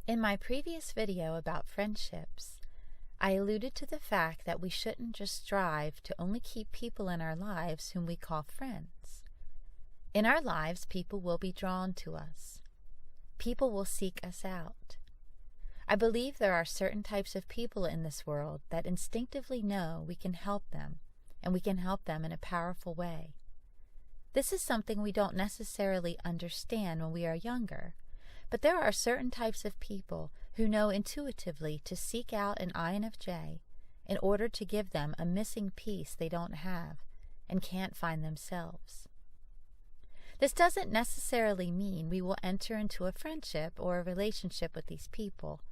In my previous video about friendships, I alluded to the fact that we shouldn't just strive to only keep people in our lives whom we call friends. In our lives, people will be drawn to us. People will seek us out. I believe there are certain types of people in this world that instinctively know we can help them, and we can help them in a powerful way. This is something we don't necessarily understand when we are younger, but there are certain types of people who know intuitively to seek out an INFJ in order to give them a missing piece they don't have and can't find themselves. This doesn't necessarily mean we will enter into a friendship or a relationship with these people,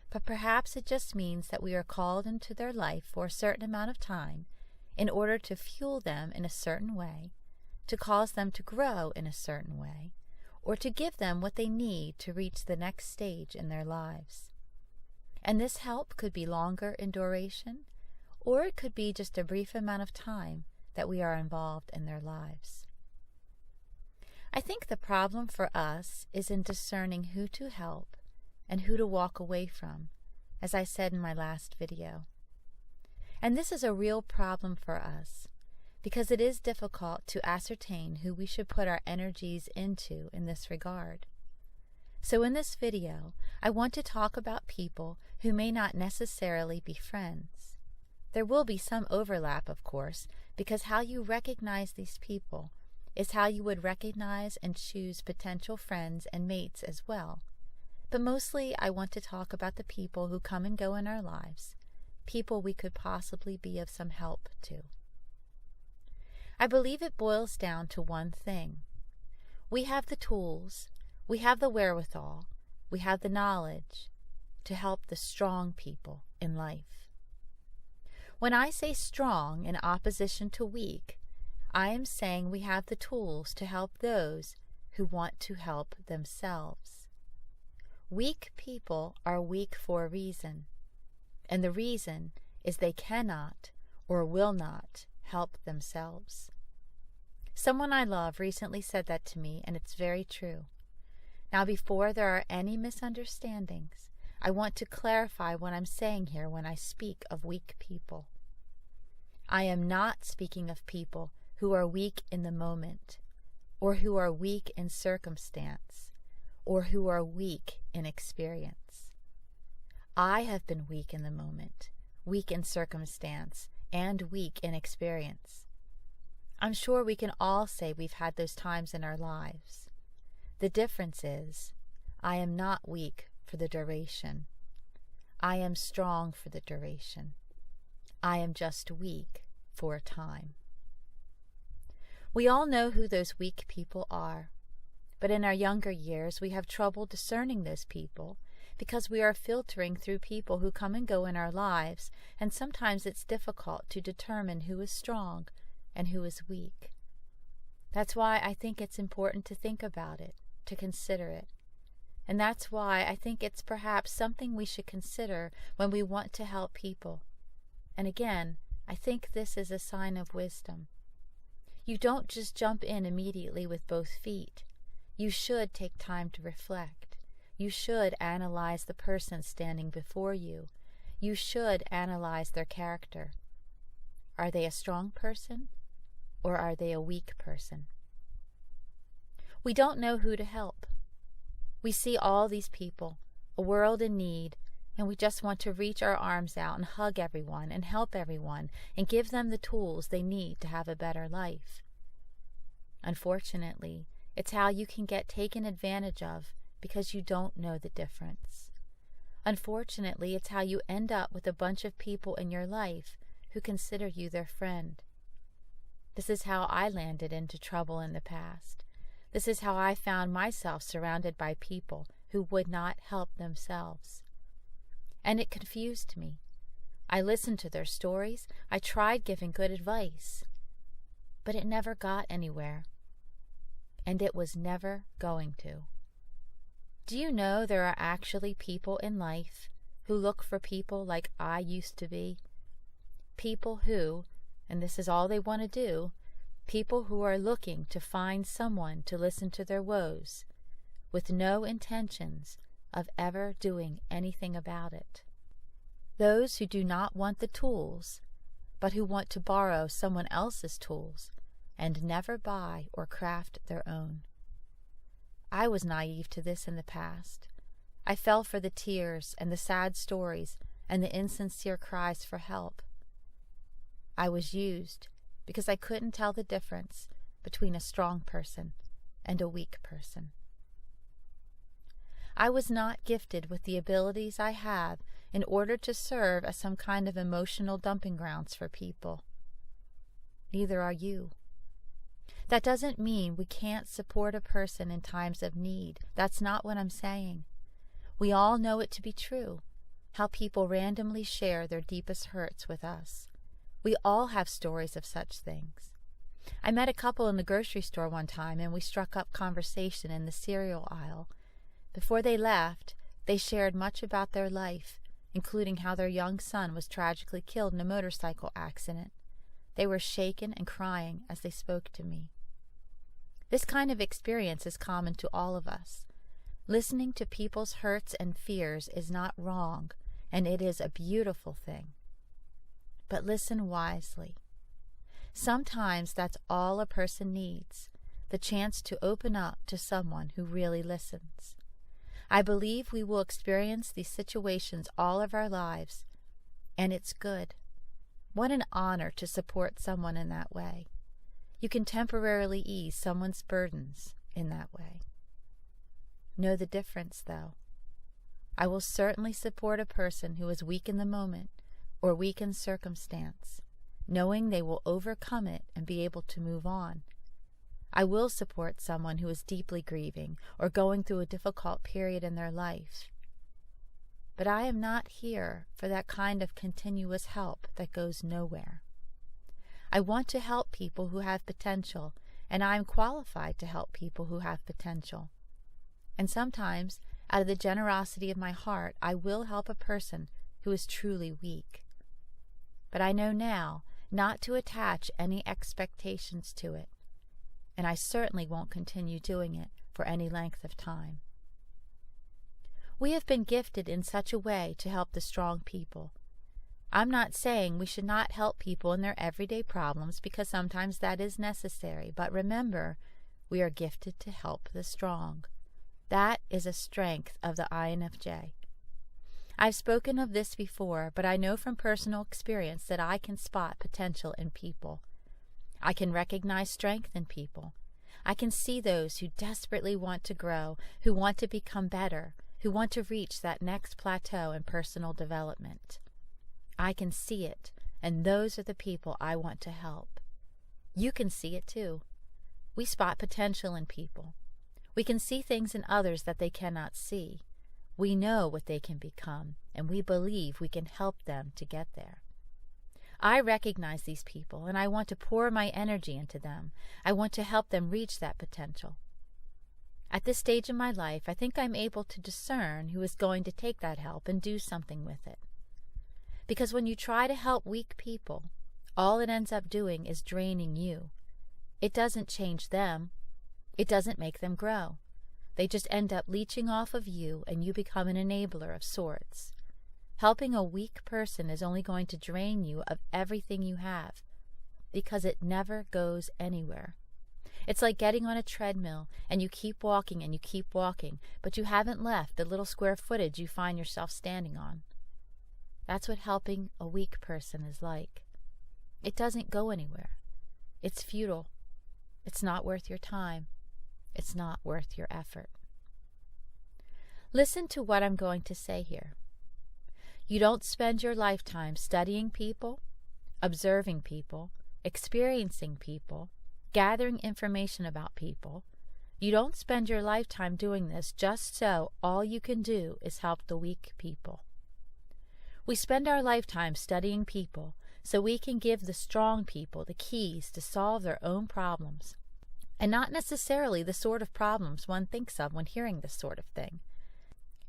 but perhaps it just means that we are called into their life for a certain amount of time in order to fuel them in a certain way, to cause them to grow in a certain way, or to give them what they need to reach the next stage in their lives. And this help could be longer in duration, or it could be just a brief amount of time that we are involved in their lives. I think the problem for us is in discerning who to help and who to walk away from, as I said in my last video. And this is a real problem for us, because it is difficult to ascertain who we should put our energies into in this regard. So in this video, I want to talk about people who may not necessarily be friends. There will be some overlap, of course, because how you recognize these people is how you would recognize and choose potential friends and mates as well. But mostly I want to talk about the people who come and go in our lives, people we could possibly be of some help to. I believe it boils down to one thing. We have the tools, we have the wherewithal, we have the knowledge to help the strong people in life. When I say strong in opposition to weak, I am saying we have the tools to help those who want to help themselves. Weak people are weak for a reason, and the reason is they cannot or will not help themselves. Someone I love recently said that to me, and it's very true. Now, before there are any misunderstandings, I want to clarify what I'm saying here when I speak of weak people. I am not speaking of people who are weak in the moment, or who are weak in circumstance, or who are weak in experience. I have been weak in the moment, weak in circumstance, and weak in experience. I'm sure we can all say we've had those times in our lives. The difference is, I am not weak for the duration. I am strong for the duration. I am just weak for a time. We all know who those weak people are, but in our younger years we have trouble discerning those people because we are filtering through people who come and go in our lives, and sometimes it's difficult to determine who is strong and who is weak. That's why I think it's important to think about it, to consider it. And that's why I think it's perhaps something we should consider when we want to help people. And again, I think this is a sign of wisdom. You don't just jump in immediately with both feet. You should take time to reflect. You should analyze the person standing before you. You should analyze their character. Are they a strong person, or are they a weak person? We don't know who to help. We see all these people, a world in need, and we just want to reach our arms out and hug everyone and help everyone and give them the tools they need to have a better life. Unfortunately, it's how you can get taken advantage of because you don't know the difference. Unfortunately, it's how you end up with a bunch of people in your life who consider you their friend. This is how I landed into trouble in the past. This is how I found myself surrounded by people who would not help themselves. And it confused me. I listened to their stories. I tried giving good advice. But it never got anywhere. And it was never going to. Do you know there are actually people in life who look for people like I used to be? People who, and this is all they want to do, people who are looking to find someone to listen to their woes, with no intentions of ever doing anything about it. Those who do not want the tools, but who want to borrow someone else's tools and never buy or craft their own. I was naive to this in the past. I fell for the tears and the sad stories and the insincere cries for help. I was used because I couldn't tell the difference between a strong person and a weak person. I was not gifted with the abilities I have in order to serve as some kind of emotional dumping grounds for people. Neither are you. That doesn't mean we can't support a person in times of need. That's not what I'm saying. We all know it to be true, how people randomly share their deepest hurts with us. We all have stories of such things. I met a couple in the grocery store one time, and we struck up conversation in the cereal aisle. Before they left, they shared much about their life, including how their young son was tragically killed in a motorcycle accident. They were shaken and crying as they spoke to me. This kind of experience is common to all of us. Listening to people's hurts and fears is not wrong, and it is a beautiful thing. But listen wisely. Sometimes that's all a person needs, the chance to open up to someone who really listens. I believe we will experience these situations all of our lives, and it's good. What an honor to support someone in that way. You can temporarily ease someone's burdens in that way. Know the difference, though. I will certainly support a person who is weak in the moment or weak in circumstance, knowing they will overcome it and be able to move on. I will support someone who is deeply grieving or going through a difficult period in their life. But I am not here for that kind of continuous help that goes nowhere. I want to help people who have potential, and I am qualified to help people who have potential. And sometimes, out of the generosity of my heart, I will help a person who is truly weak. But I know now not to attach any expectations to it, and I certainly won't continue doing it for any length of time. We have been gifted in such a way to help the strong people. I'm not saying we should not help people in their everyday problems, because sometimes that is necessary, but remember, we are gifted to help the strong. That is a strength of the INFJ. I've spoken of this before, but I know from personal experience that I can spot potential in people. I can recognize strength in people. I can see those who desperately want to grow, who want to become better, who want to reach that next plateau in personal development. I can see it, and those are the people I want to help. You can see it too. We spot potential in people. We can see things in others that they cannot see. We know what they can become, and we believe we can help them to get there. I recognize these people, and I want to pour my energy into them. I want to help them reach that potential. At this stage in my life, I think I'm able to discern who is going to take that help and do something with it. Because when you try to help weak people, all it ends up doing is draining you. It doesn't change them. It doesn't make them grow. They just end up leeching off of you, and you become an enabler of sorts. Helping a weak person is only going to drain you of everything you have, because it never goes anywhere. It's like getting on a treadmill, and you keep walking and you keep walking, but you haven't left the little square footage you find yourself standing on. That's what helping a weak person is like. It doesn't go anywhere. It's futile. It's not worth your time. It's not worth your effort. Listen to what I'm going to say here. You don't spend your lifetime studying people, observing people, experiencing people, gathering information about people. You don't spend your lifetime doing this just so all you can do is help the weak people. We spend our lifetime studying people so we can give the strong people the keys to solve their own problems, and not necessarily the sort of problems one thinks of when hearing this sort of thing.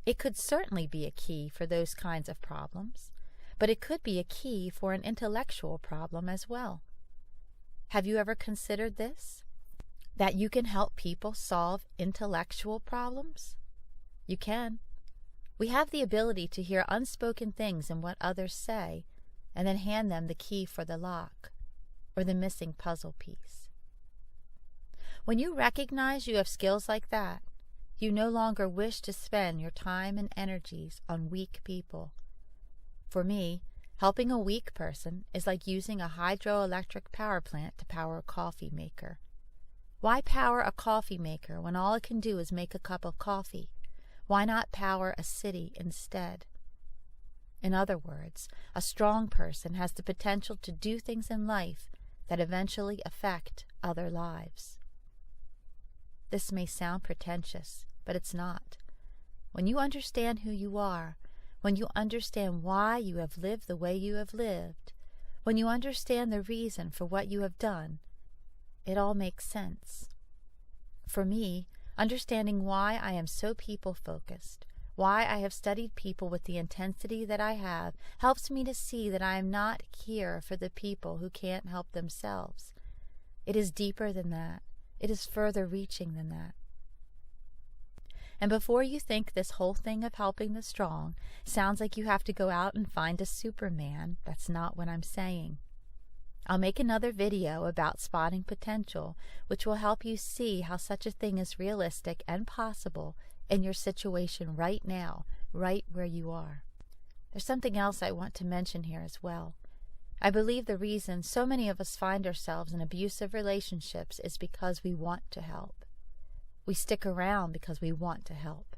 It could certainly be a key for those kinds of problems, but it could be a key for an intellectual problem as well. Have you ever considered this? That you can help people solve intellectual problems? You can. We have the ability to hear unspoken things in what others say and then hand them the key for the lock or the missing puzzle piece. When you recognize you have skills like that, you no longer wish to spend your time and energies on weak people. For me, helping a weak person is like using a hydroelectric power plant to power a coffee maker. Why power a coffee maker when all it can do is make a cup of coffee? Why not power a city instead? In other words, a strong person has the potential to do things in life that eventually affect other lives. This may sound pretentious, but it's not. When you understand who you are, when you understand why you have lived the way you have lived, when you understand the reason for what you have done, it all makes sense. For me, understanding why I am so people-focused, why I have studied people with the intensity that I have, helps me to see that I am not here for the people who can't help themselves. It is deeper than that. It is further reaching than that. And before you think this whole thing of helping the strong sounds like you have to go out and find a Superman, that's not what I'm saying. I'll make another video about spotting potential, which will help you see how such a thing is realistic and possible in your situation right now, right where you are. There's something else I want to mention here as well. I believe the reason so many of us find ourselves in abusive relationships is because we want to help. We stick around because we want to help.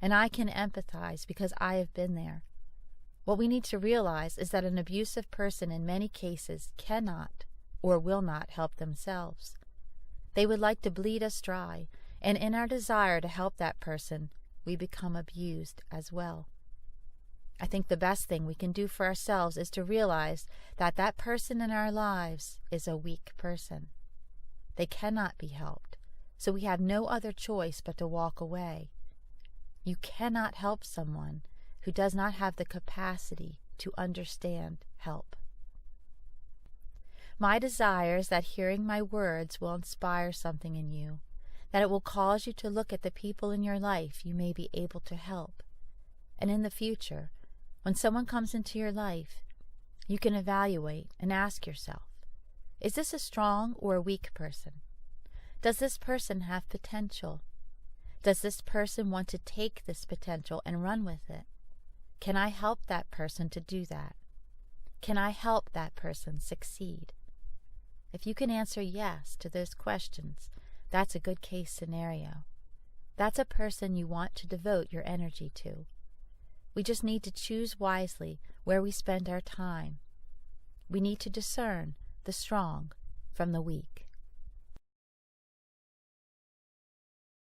And I can empathize because I have been there. What we need to realize is that an abusive person in many cases cannot or will not help themselves. They would like to bleed us dry, and in our desire to help that person, we become abused as well. I think the best thing we can do for ourselves is to realize that that person in our lives is a weak person. They cannot be helped, so we have no other choice but to walk away. You cannot help someone who does not have the capacity to understand help. My desire is that hearing my words will inspire something in you, that it will cause you to look at the people in your life you may be able to help. And in the future, when someone comes into your life, you can evaluate and ask yourself, is this a strong or a weak person? Does this person have potential? Does this person want to take this potential and run with it? Can I help that person to do that? Can I help that person succeed? If you can answer yes to those questions, that's a good case scenario. That's a person you want to devote your energy to. We just need to choose wisely where we spend our time. We need to discern the strong from the weak.